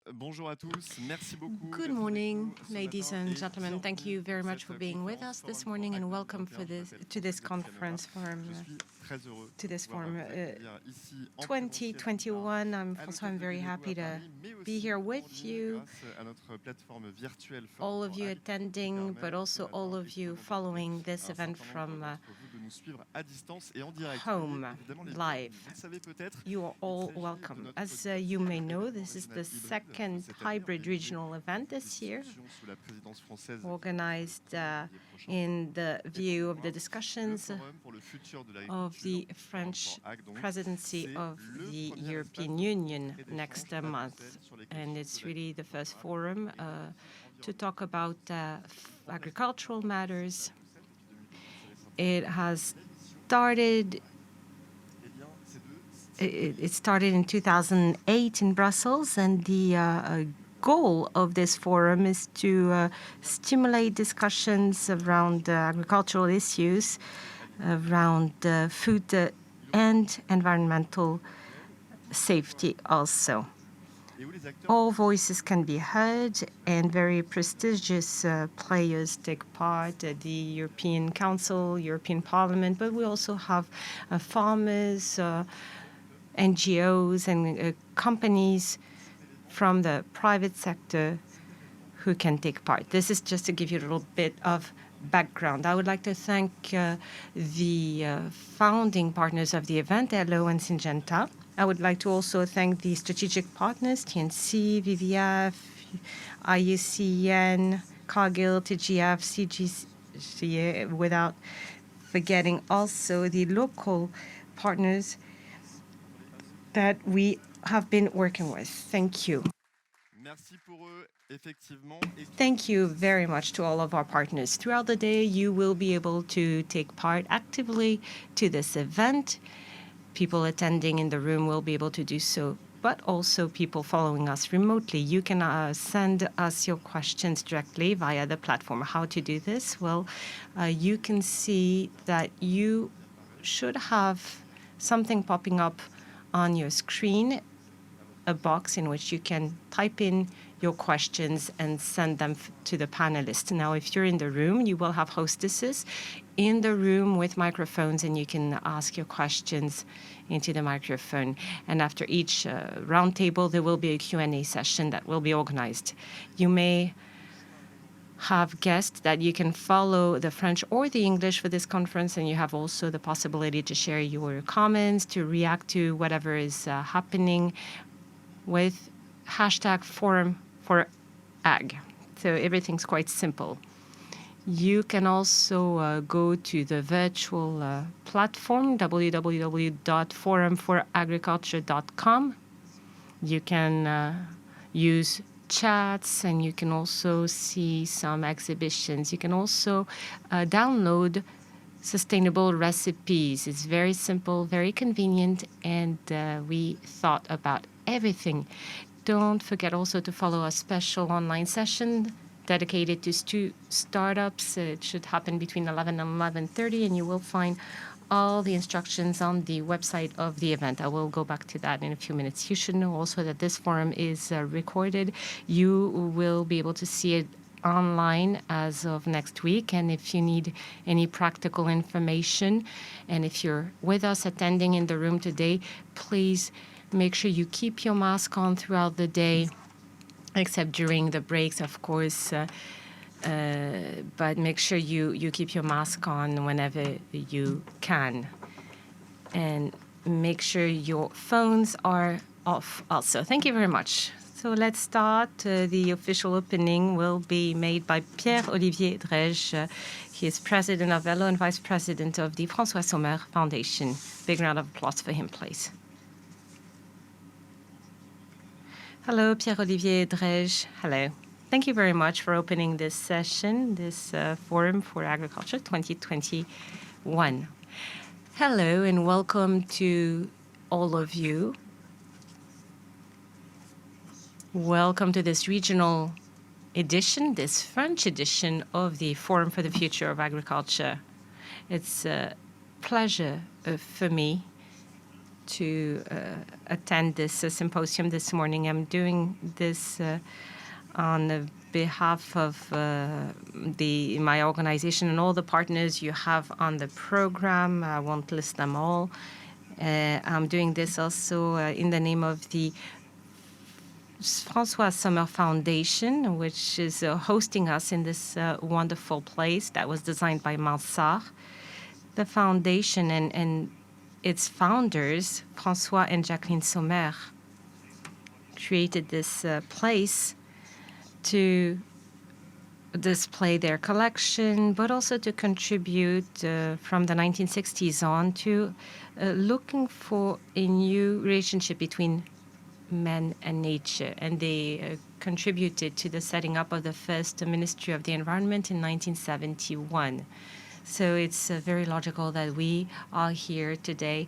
Good morning, ladies and gentlemen. Thank you very much for being with us this morning, and welcome to this conference forum. To this forum 2021. I'm very happy to be here with you, all of you attending, but also all of you following this event from home live. You are all welcome. As you may know, this is the second hybrid regional event this year, organized in the view of the discussions of the French presidency of the European Union next month. And it's really the first forum to talk about agricultural matters. It started in 2008 in Brussels, and the goal of this forum is to stimulate discussions around agricultural issues, around food and environmental safety also. All voices can be heard, and very prestigious players take part, the European Council, European Parliament, but we also have farmers, NGOs, and companies from the private sector who can take part. This is just to give you a little bit of background. I would like to thank the founding partners of the event, ELO and Syngenta. I would like to also thank the strategic partners, TNC, VVF, IUCN, Cargill, TGF, CGCA, without forgetting also the local partners that we have been working with. Thank you. Thank you very much to all of our partners. Throughout the day, you will be able to take part actively to this event. People attending in the room will be able to do so, but also people following us remotely. You can send us your questions directly via the platform. How to do this? Well, you can see that you should have something popping up on your screen, a box in which you can type in your questions and send them to the panelists. Now, if you're in the room, you will have hostesses in the room with microphones, and you can ask your questions into the microphone. And after each roundtable, there will be a Q&A session that will be organized. You may have guessed that you can follow the French or the English for this conference, and you have also the possibility to share your comments, to react to whatever is happening with hashtag ForumforAg. So everything's quite simple. You can also go to the virtual platform, www.forumforagriculture.com. You can use chats, and you can also see some exhibitions. You can also download sustainable recipes. It's very simple, very convenient, and we thought about everything. Don't forget also to follow a special online session dedicated to startups. It should happen between 11 and 11:30, and you will find all the instructions on the website of the event. I will go back to that in a few minutes. You should know also that this forum is recorded. You will be able to see it online as of next week. And if you need any practical information, and if you're with us attending in the room today, please make sure you keep your mask on throughout the day, except during the breaks, of course. But make sure you keep your mask on whenever you can. And make sure your phones are off also. Thank you very much. So let's start. The official opening will be made by Pierre-Olivier Drège. He is president of ELO and vice president of the François Sommer Foundation. Big round of applause for him, please. Hello, Pierre-Olivier Drège. Hello. Thank you very much for opening this session, this Forum for Agriculture 2021. Hello, and welcome to all of you. Welcome to this regional edition, this French edition of the Forum for the Future of Agriculture. It's a pleasure for me to attend this symposium this morning. I'm doing this on behalf of my organization and all the partners you have on the program. I won't list them all. I'm doing this also in the name of the François Sommer Foundation, which is hosting us in this wonderful place that was designed by Mansart. The foundation and its founders, François and Jacqueline Sommer, created this place to display their collection, but also to contribute from the 1960s on to looking for a new relationship between man and nature. And they contributed to the setting up of the first Ministry of the Environment in 1971. So it's very logical that we are here today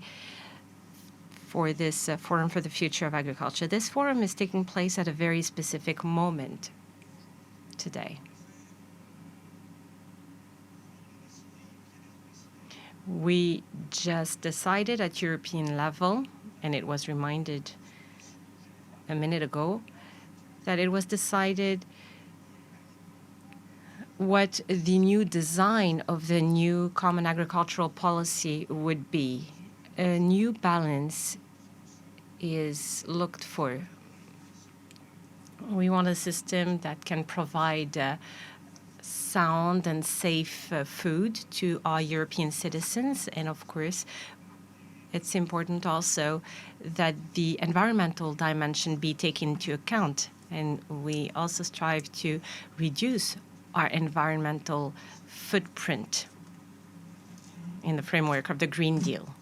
for this Forum for the Future of Agriculture. This forum is taking place at a very specific moment today. We just decided at European level, and it was reminded a minute ago, that it was decided what the new design of the new common agricultural policy would be. A new balance is looked for. We want a system that can provide sound and safe food to our European citizens. And of course, it's important also that the environmental dimension be taken into account. And we also strive to reduce our environmental footprint in the framework of the Green Deal.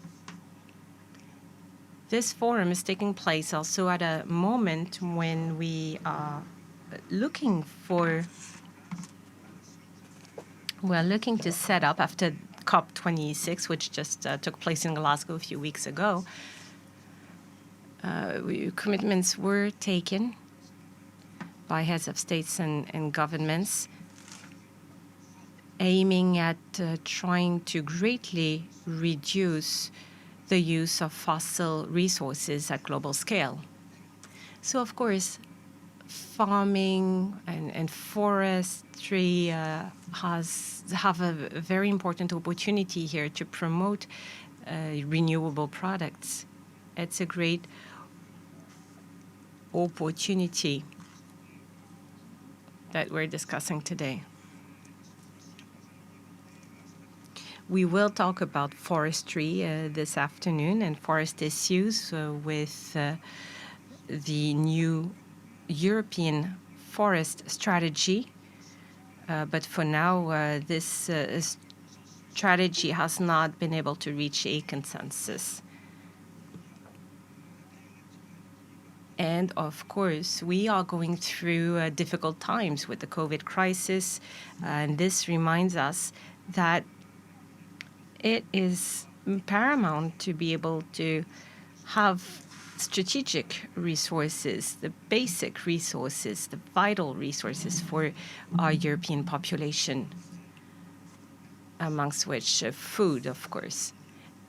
This forum is taking place also at a moment when we are looking to set up, after COP26, which just took place in Glasgow a few weeks ago, commitments were taken by heads of states and governments aiming at trying to greatly reduce the use of fossil resources at global scale. So, of course, farming and forestry have a very important opportunity here to promote renewable products. It's a great opportunity that we're discussing today. We will talk about forestry this afternoon and forest issues with the new European forest strategy. But for now, this strategy has not been able to reach a consensus. And of course, we are going through difficult times with the COVID crisis. And this reminds us that it is paramount to be able to have strategic resources, the basic resources, the vital resources for our European population, amongst which food, of course.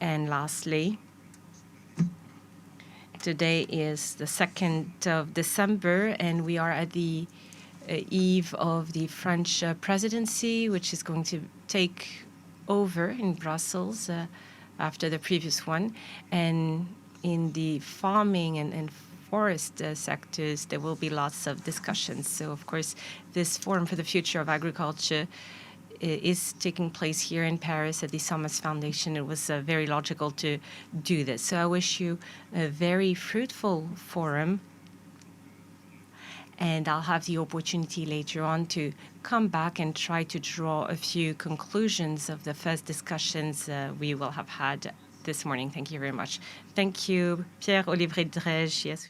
And lastly, today is the 2nd of December, and we are at the eve of the French presidency, which is going to take over in Brussels after the previous one. And in the farming and forest sectors, there will be lots of discussions. So, of course, this Forum for the Future of Agriculture is taking place here in Paris at the Sommers Foundation. It was very logical to do this. So I wish you a very fruitful forum. And I'll have the opportunity later on to come back and try to draw a few conclusions of the first discussions we will have had this morning. Thank you very much. Thank you, Pierre-Olivier Drège. Yes,